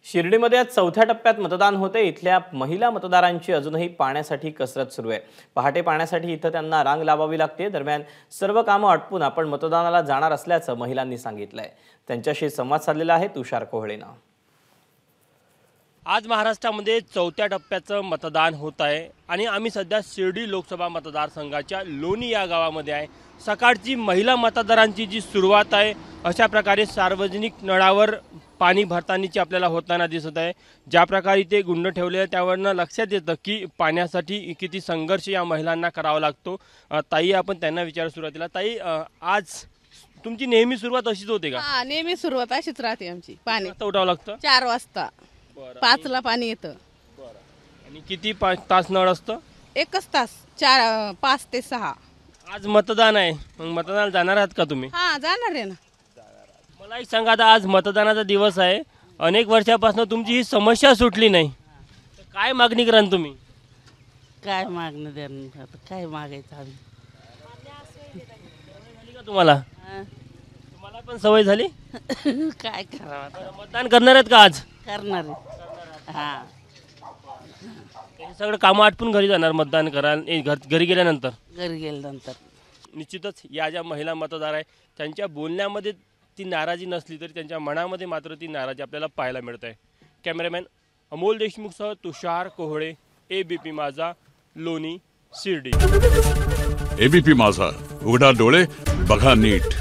शिर्डीमध्ये आज चौथ्या टप्प्यात मतदान होते। इथल्या महिला मतदारांची अजूनही पाण्यासाठी कसरत सुरू आहे। पहाटे पाण्यासाठी इथं त्यांना रांग लावावी लागते। दरम्यान सर्व कामं आटपून आपण मतदानाला जाणार असल्याचं महिलांनी सांगितलंय। त्यांच्याशी संवाद साधलेला आहे तुषार कोहळेनं। आज महाराष्ट्रामध्ये चौथ्या टप्प्याचं मतदान होत आहे आणि आम्ही सध्या शिर्डी लोकसभा मतदारसंघाच्या लोणी या गावामध्ये आहे। सकाळची महिला मतदारांची जी सुरुवात आहे अशा प्रकारे सार्वजनिक नळावर पाणी भरतानीची आपल्याला होताना दिसत आहे। ज्या प्रकारे ते गुंड ठेवले त्यावरनं लक्षात येतं की पाण्यासाठी किती संघर्ष या महिलांना करावा लागतो। ताई आपण त्यांना विचारू सुरुवातीला ताई आज तुमची नेहमी सुरुवात अशीच होते का? हां, नेहमी सुरुवात अशीच राहते आमची। पाणी उठावं लागतं 4 वाजता 5 ला पाणी येतं। आणि किती तास नळ असतं? 1 तास 5 ते 6। आज मतदान आहे, मग मतदानाला जाणार आहात का तुम्ही? हां, जाणार आहे ना। मला एक सांगा, आता आज मतदानाचा दिवस आहे, अनेक वर्षापासून तुमची ही समस्या सुटली नाही, तर काय मागणी कराल तुम्ही? काय मागणं देणार आता, काय मागायचं आम्ही? झाली का तुम्हाला? तुम्हाला पण सवय झाली? काय करावं आता? मतदान करणार आहेत का आज? करणार आहे। हां, हे सगळं कामं आटपून घरी जाणार मतदान करायला घरी गेल्यानंतर? घरी गेल्यानंतर निश्चितच या ज्या महिला मतदार आहे त्यांच्या बोलण्यामध्ये ती नाराजी नसली तरी त्यांच्या मनामध्ये मात्र ती नाराजी आपल्याला पाहायला मिळत आहे। कॅमेरामॅन अमोल देशमुखसह तुषार कोहळे, एबीपी माझा, लोणी, शिर्डी। एबीपी माझा, उघडा डोळे बघा नीट।